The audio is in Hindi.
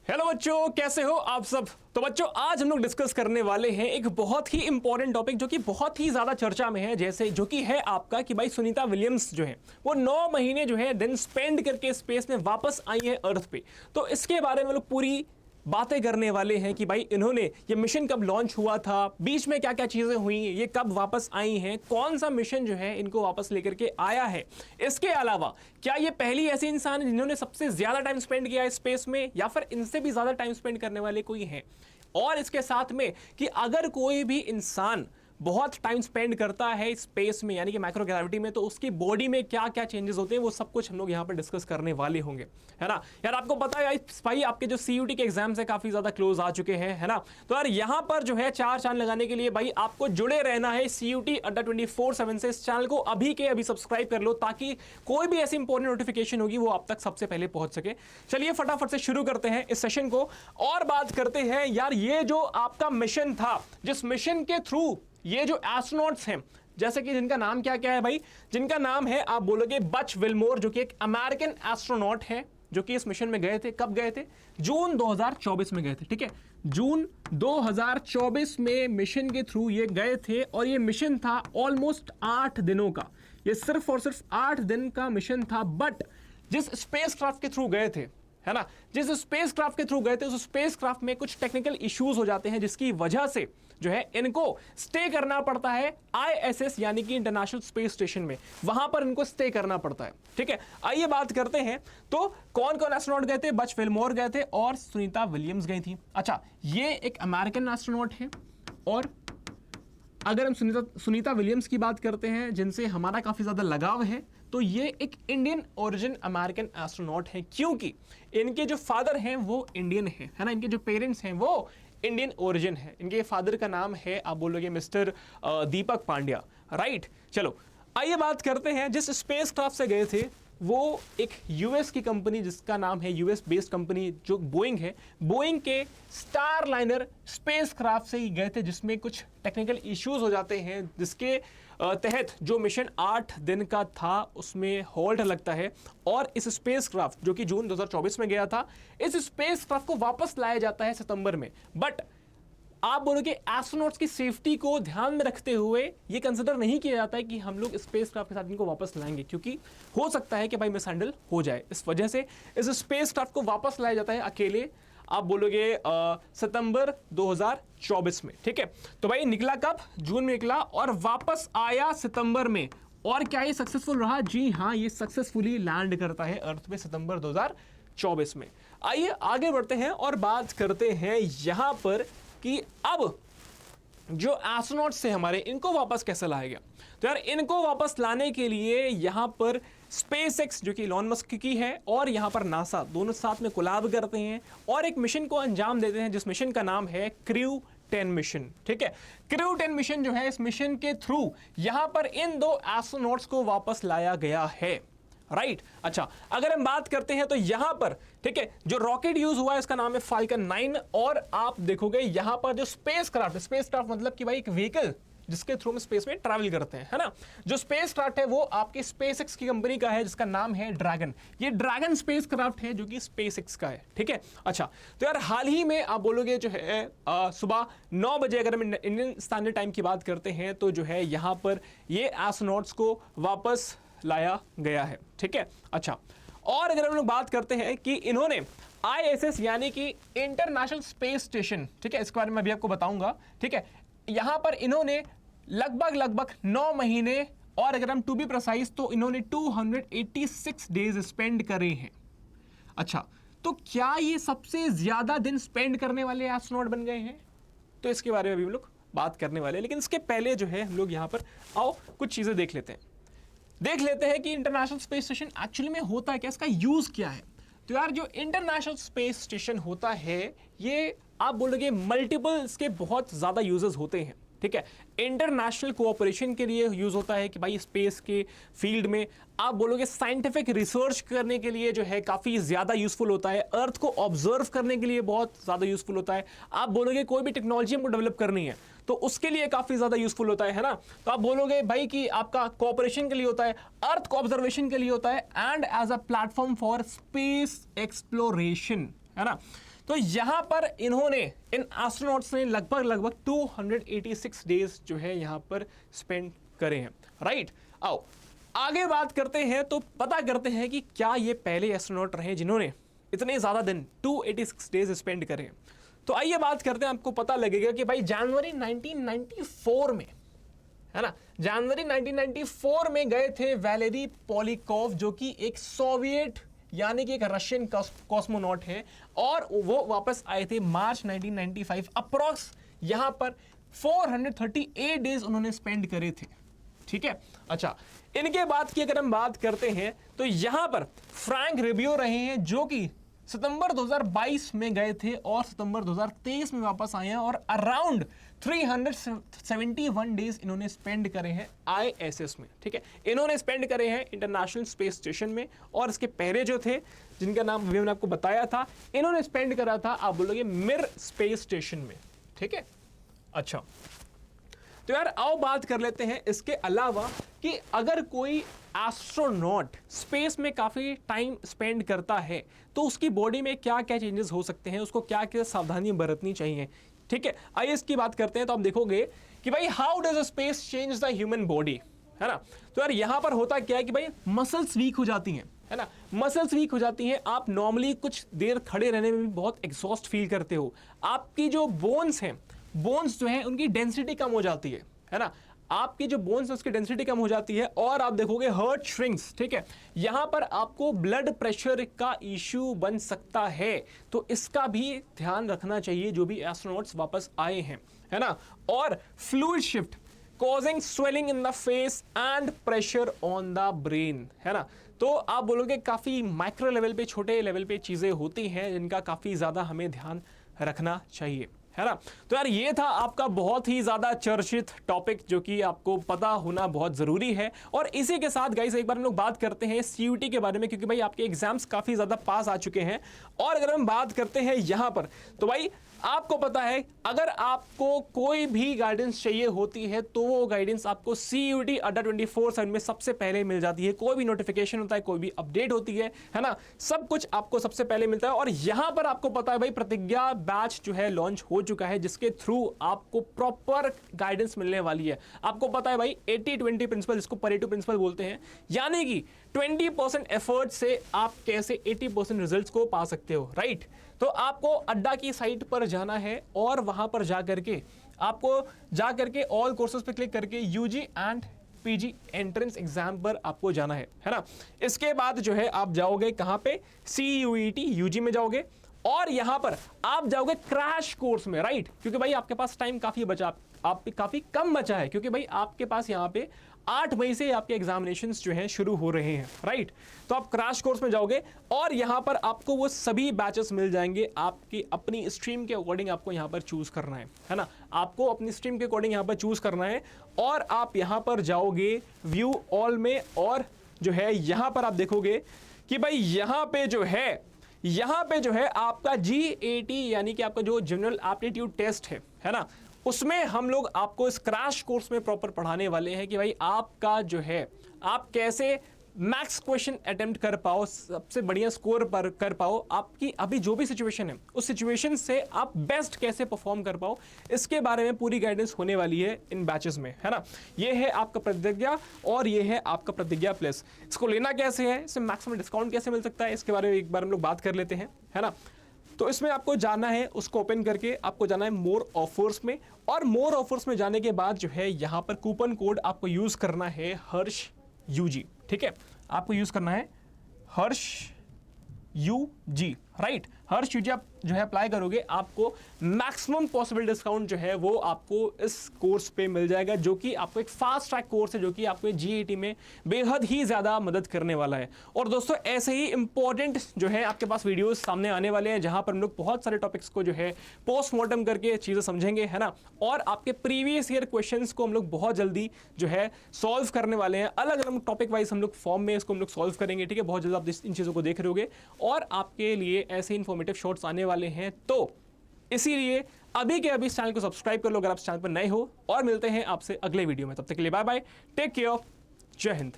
हेलो बच्चों, कैसे हो आप सब। तो बच्चों आज हम लोग डिस्कस करने वाले हैं एक बहुत ही इंपॉर्टेंट टॉपिक जो कि बहुत ही ज्यादा चर्चा में है, जैसे जो कि है आपका कि भाई सुनीता विलियम्स जो है वो 9 महीने जो है दिन स्पेंड करके स्पेस में वापस आई है अर्थ पे। तो इसके बारे में लोग पूरी बातें करने वाले हैं कि भाई इन्होंने ये मिशन कब लॉन्च हुआ था, बीच में क्या क्या चीजें हुई, ये कब वापस आई हैं, कौन सा मिशन जो है इनको वापस लेकर के आया है। इसके अलावा क्या ये पहली ऐसी इंसान है जिन्होंने सबसे ज्यादा टाइम स्पेंड किया है स्पेस में, या फिर इनसे भी ज्यादा टाइम स्पेंड करने वाले कोई हैं। और इसके साथ में कि अगर कोई भी इंसान बहुत टाइम स्पेंड करता है स्पेस में यानी कि माइक्रो ग्रेविटी में, तो उसकी बॉडी में क्या क्या चेंजेस होते हैं वो सब कुछ हम लोग यहाँ पर डिस्कस करने वाले होंगे, है ना। यार आपको पता है भाई आपके जो सीयूटी के एग्जाम्स है काफी ज्यादा क्लोज आ चुके हैं, है ना। तो यार यहाँ पर जो है 4 चांद लगाने के लिए भाई आपको जुड़े रहना है सीयूटी अड्डा 24/7 से। इस चैनल को अभी के अभी सब्सक्राइब कर लो ताकि कोई भी ऐसी इंपॉर्टेंट नोटिफिकेशन होगी वो आप तक सबसे पहले पहुंच सके। चलिए फटाफट से शुरू करते हैं इस सेशन को और बात करते हैं यार ये जो आपका मिशन था, जिस मिशन के थ्रू ये जो एस्ट्रोनॉट्स हैं, जैसे कि जिनका नाम क्या क्या है भाई, जिनका नाम है आप बोलोगे बच विल्मोर, जो कि एक अमेरिकन एस्ट्रोनॉट है जो कि इस मिशन में गए थे। कब गए थे? जून 2024 में गए थे, ठीक है। जून 2024 में मिशन के थ्रू ये गए थे और ये मिशन था ऑलमोस्ट 8 दिनों का। ये सिर्फ और सिर्फ 8 दिन का मिशन था। बट जिस स्पेसक्राफ्ट के थ्रू गए थे, है ना, जिस स्पेसक्राफ्ट के थ्रू गए थे उस स्पेसक्राफ्ट में कुछ टेक्निकल इश्यूज हो जाते हैं जिसकी वजह से जो है इनको स्टे करना पड़ता है आईएसएस यानी कि इंटरनेशनल स्पेस स्टेशन में। वहां पर इनको स्टे करना पड़ता है, ठीक है। आइए बात करते हैं तो कौन कौन एस्ट्रोनॉट गए थे। बच विल्मोर गए थे और सुनीता विलियम्स गई थी। अच्छा, ये एक अमेरिकन एस्ट्रोनॉट है। और अगर हम सुनीता विलियम्स की बात करते हैं जिनसे हमारा काफी ज्यादा लगाव है, तो ये एक इंडियन ओरिजिन अमेरिकन एस्ट्रोनॉट है, क्योंकि इनके जो फादर हैं वो इंडियन हैं, है ना। इनके जो पेरेंट्स हैं वो इंडियन ओरिजिन है। इनके फादर का नाम है आप बोलोगे मिस्टर दीपक पांड्या, राइट। चलो आइए बात करते हैं जिस स्पेसक्राफ्ट से गए थे वो एक यूएस की कंपनी जिसका नाम है यूएस बेस्ड कंपनी जो बोइंग है। बोइंग के स्टार लाइनर स्पेसक्राफ्ट से ही गए थे जिसमें कुछ टेक्निकल इश्यूज हो जाते हैं जिसके तहत जो मिशन 8 दिन का था उसमें होल्ड लगता है। और इस स्पेसक्राफ्ट जो कि जून 2024 में गया था, इस स्पेसक्राफ्ट को वापस लाया जाता है सितंबर में। बट आप बोलोगे एस्ट्रोनॉट्स की सेफ्टी को ध्यान में रखते हुए ये कंसिडर नहीं किया जाता है कि हम लोग स्पेसक्राफ्ट के साथ इनको वापस लाएंगे, क्योंकि हो सकता है कि भाई मिसहैंडल हो जाए। इस वजह से इस स्पेसक्राफ्ट को वापस लाया जाता है अकेले आप बोलोगे सितंबर 2024 में, ठीक है। तो भाई निकला कब? जून में निकला और वापस आया सितंबर में। और क्या ये सक्सेसफुल रहा? जी हाँ, ये सक्सेसफुली लैंड करता है अर्थ पे सितंबर 2024 में। आइए आगे बढ़ते हैं और बात करते हैं यहां पर कि अब जो एस्ट्रोनॉट्स थे हमारे, इनको वापस कैसे लाया गया। तो यार इनको वापस लाने के लिए यहां पर स्पेसएक्स जो कि इलॉन मस्क की है और यहां पर नासा दोनों साथ में कोलैब करते हैं और एक मिशन को अंजाम देते हैं जिस मिशन का नाम है क्रू 10 मिशन, ठीक है। क्रू 10 मिशन जो है, इस मिशन के थ्रू यहां पर इन 2 एस्ट्रोनॉट्स को वापस लाया गया है, राइट। अच्छा, अगर हम बात करते हैं तो यहां पर, ठीक है, जो रॉकेट यूज हुआ है इसका नाम है फाल्कन 9। और आप देखोगे यहां पर जो स्पेसक्राफ्ट मतलब कि भाई एक व्हीकल जिसके थ्रू हम स्पेस में ट्रैवल करते हैं, है ना। जो स्पेसक्राफ्ट है वो आपकी स्पेसएक्स की कंपनी का है जिसका नाम है ड्रैगन। ये ड्रैगन स्पेसक्राफ्ट है जो कि स्पेसएक्स का है, ठीक है। अच्छा, तो यार हाल ही में आप बोलोगे जो है सुबह 9 बजे अगर हम इंडियन स्टैंडर्ड टाइम की बात करते हैं तो जो है यहां पर ये एस्ट्रोनॉट्स को वापस लाया गया है, ठीक है। अच्छा, और अगर हम लोग बात करते हैं कि इन्होंने आईएसएस यानी कि इंटरनेशनल स्पेस स्टेशन, ठीक है, इसके बारे में अभी आपको बताऊंगा, ठीक है। यहां पर इन्होंने लगभग 9 महीने और अगर हम टू बी प्रिसाइज तो इन्होंने 286 डेज स्पेंड करे हैं। अच्छा, तो क्या ये सबसे ज्यादा दिन स्पेंड करने वाले एस्ट्रोनॉट बन गए हैं? तो इसके बारे में अभी हम लोग बात करने वाले हैं, लेकिन इसके पहले जो है हम लोग यहां पर आओ कुछ चीजें देख लेते हैं कि इंटरनेशनल स्पेस स्टेशन एक्चुअली में होता है क्या, इसका यूज क्या है। तो यार जो इंटरनेशनल स्पेस स्टेशन होता है ये आप बोलोगे मल्टीपल इसके बहुत ज्यादा यूजेस होते हैं, ठीक है। इंटरनेशनल कोऑपरेशन के लिए यूज होता है कि भाई स्पेस के फील्ड में आप बोलोगे साइंटिफिक रिसर्च करने के लिए जो है काफी ज्यादा यूजफुल होता है। अर्थ को ऑब्जर्व करने के लिए बहुत ज्यादा यूजफुल होता है। आप बोलोगे कोई भी टेक्नोलॉजी हमको डेवलप करनी है तो उसके लिए काफी ज्यादा यूजफुल होता है ना। तो आप बोलोगे भाई कि आपका कोऑपरेशन के लिए होता है, अर्थ को ऑब्जर्वेशन के लिए होता है and as a platform for space exploration, है ना। तो यहां पर इन्होंने, इन एस्ट्रोनॉट्स ने लगभग 286 डेज जो है यहां पर स्पेंड करे हैं, राइट। आओ आगे बात करते हैं, तो पता करते हैं कि क्या ये पहले एस्ट्रोनॉट रहे जिन्होंने इतने ज्यादा दिन 286 डेज स्पेंड करे हैं। तो आइए बात करते हैं, आपको पता लगेगा कि भाई जनवरी 1994 में, है ना, जनवरी 1994 में गए थे वैलेरी पॉलिकोव, जो कि एक सोवियत यानी कि एक रशियन कॉस्मोनॉट है, और वो वापस आए थे मार्च 1995। अप्रॉक्स यहां पर 438 डेज उन्होंने स्पेंड करे थे, ठीक है। अच्छा, इनके बाद की अगर हम बात करते हैं तो यहां पर फ्रैंक रिबियो रहे हैं, जो कि सितंबर 2022 में गए थे और सितंबर 2023 में वापस आए हैं, और अराउंड 371 डेज इन्होंने स्पेंड करे हैं ISS में, ठीक है। इन्होंने स्पेंड करे हैं इंटरनेशनल स्पेस स्टेशन में, और इसके पहले जो थे जिनका नाम अभी मैंने आपको बताया था, इन्होंने स्पेंड करा था, आप बोलोगे, मिर स्पेस स्टेशन में, ठीक है। अच्छा, तो यार आओ बात कर लेते हैं इसके अलावा कि अगर कोई एस्ट्रोनॉट स्पेस में काफी टाइम स्पेंड करता है तो उसकी बॉडी में क्या क्या चेंजेस हो सकते हैं, उसको क्या क्या सावधानियां बरतनी चाहिए, ठीक है। आइए इसकी बात करते हैं। तो आप देखोगे कि भाई how does space change the human body, है ना। तो यार यहां पर होता क्या है कि भाई मसल्स वीक हो जाती हैं, है ना, मसल्स वीक हो जाती हैं। आप नॉर्मली कुछ देर खड़े रहने में भी बहुत एग्जॉस्ट फील करते हो। आपकी जो बोन्स हैं, बोन्स जो है उनकी डेंसिटी कम हो जाती है ना, आपकी जो बोन्स है उसकी डेंसिटी कम हो जाती है, और आप देखोगे हार्ट श्रिंक्स, ठीक है। यहां पर आपको ब्लड प्रेशर का इश्यू बन सकता है, तो इसका भी ध्यान रखना चाहिए जो भी एस्ट्रोनॉट्स वापस आए हैं, है ना। और fluid shift causing swelling in the face and pressure on the brain, है ना। तो आप बोलोगे काफी माइक्रो लेवल पे, छोटे लेवल पे चीजें होती हैं जिनका काफी ज्यादा हमें ध्यान रखना चाहिए, है ना। तो यार ये था आपका बहुत ही ज्यादा चर्चित टॉपिक जो कि आपको पता होना बहुत जरूरी है। और इसी के साथ गाइस एक बार हम लोग बात करते हैं CUET के बारे में, क्योंकि भाई आपके एग्जाम्स काफी ज्यादा पास आ चुके हैं। और अगर हम बात करते हैं यहां पर, तो भाई आपको पता है अगर आपको कोई भी गाइडेंस चाहिए होती है तो वो गाइडेंस आपको CUET अड्डा 24/7 में सबसे पहले मिल जाती है। कोई भी नोटिफिकेशन होता है, कोई भी अपडेट होती है ना, सब कुछ आपको सबसे पहले मिलता है। और यहां पर आपको पता है भाई प्रतिज्ञा बैच जो है लॉन्च हो चुका है, जिसके थ्रू आपको प्रॉपर गाइडेंस मिलने वाली है। आपको पता है भाई 80-20 प्रिंसिपल, जिसको परेटो प्रिंसिपल बोलते हैं, यानी कि 20% एफर्ट से आप कैसे 80% रिजल्ट्स को पा सकते हो, राइट। तो आपको अड्डा की साइट पर जाना है और वहां पर जाकर के ऑल कोर्सेज पे क्लिक करके UG and PG entrance exam पर आपको जाना है ना। इसके बाद जो है आप जाओगे कहां पे, CUET UG में जाओगे, और यहां पर आप जाओगे क्रैश कोर्स में, राइट। क्योंकि भाई आपके पास टाइम काफी बचा, आप काफी कम बचा है, क्योंकि भाई आपके पास यहाँ पे 8 मई से आपके एग्जामिनेशंस जो हैं शुरू हो रहे हैं, राइट। तो आप क्रैश कोर्स में जाओगे और यहाँ पर आपको वो सभी बैचेस मिल जाएंगे। आपकी अपनी स्ट्रीम के अकॉर्डिंग आपको यहाँ पर चूज करना है ना, आपको अपनी स्ट्रीम के अकॉर्डिंग यहाँ पर चूज करना है। और आप यहाँ पर जाओगे व्यू ऑल में, और जो है यहाँ पर आप देखोगे कि भाई यहाँ पे जो है आपका GAT यानी कि आपका जो जनरल एप्टीट्यूड टेस्ट है ना, उसमें हम लोग आपको इस क्रैश कोर्स में प्रॉपर पढ़ाने वाले हैं कि भाई आपका जो है आप कैसे मैक्स क्वेश्चन अटेम्प्ट कर पाओ, सबसे बढ़िया स्कोर पर कर पाओ, आपकी अभी जो भी सिचुएशन है उस सिचुएशन से आप बेस्ट कैसे परफॉर्म कर पाओ, इसके बारे में पूरी गाइडेंस होने वाली है इन बैचेस में, है ना। ये है आपका प्रतिज्ञा और ये है आपका प्रतिज्ञा प्लस। इसको लेना कैसे है, इसमें मैक्सिमम डिस्काउंट कैसे मिल सकता है, इसके बारे में एक बार हम लोग बात कर लेते हैं, है ना। तो इसमें आपको जाना है, उसको ओपन करके आपको जाना है मोर ऑफर्स में, और मोर ऑफर्स में जाने के बाद जो है यहाँ पर कूपन कोड आपको यूज करना है हर्ष UG, ठीक है। आपको यूज करना है हर्ष UG, राइट। हर्ष UG आप जो है अप्लाई करोगे, आपको मैक्सिमम पॉसिबल डिस्काउंट जो है वो आपको इस कोर्स पे मिल जाएगा, जो कि आपको एक फास्ट ट्रैक कोर्स है, जो कि आपको GAT में बेहद ही ज्यादा मदद करने वाला है। और दोस्तों ऐसे ही इंपॉर्टेंट जो है आपके पास वीडियोस सामने आने वाले हैं, जहां पर हम लोग बहुत सारे टॉपिक्स को जो है पोस्टमार्टम करके चीजें समझेंगे, है ना। और आपके प्रीवियस ईयर क्वेश्चंस को हम लोग बहुत जल्दी जो है सॉल्व करने वाले हैं, अलग अलग टॉपिक वाइज हम लोग फॉर्म में इसको हम लोग सॉल्व करेंगे, ठीक है। बहुत जल्द आप इन चीजों को देख रहे होगे और आपके लिए ऐसे इंफॉर्मेटिव शॉर्ट्स आने वाले हैं। तो इसीलिए अभी के अभी इस चैनल को सब्सक्राइब कर लो अगर आप इस चैनल पर नए हो, और मिलते हैं आपसे अगले वीडियो में। तब तक के लिए बाय बाय, टेक केयर, जय हिंद।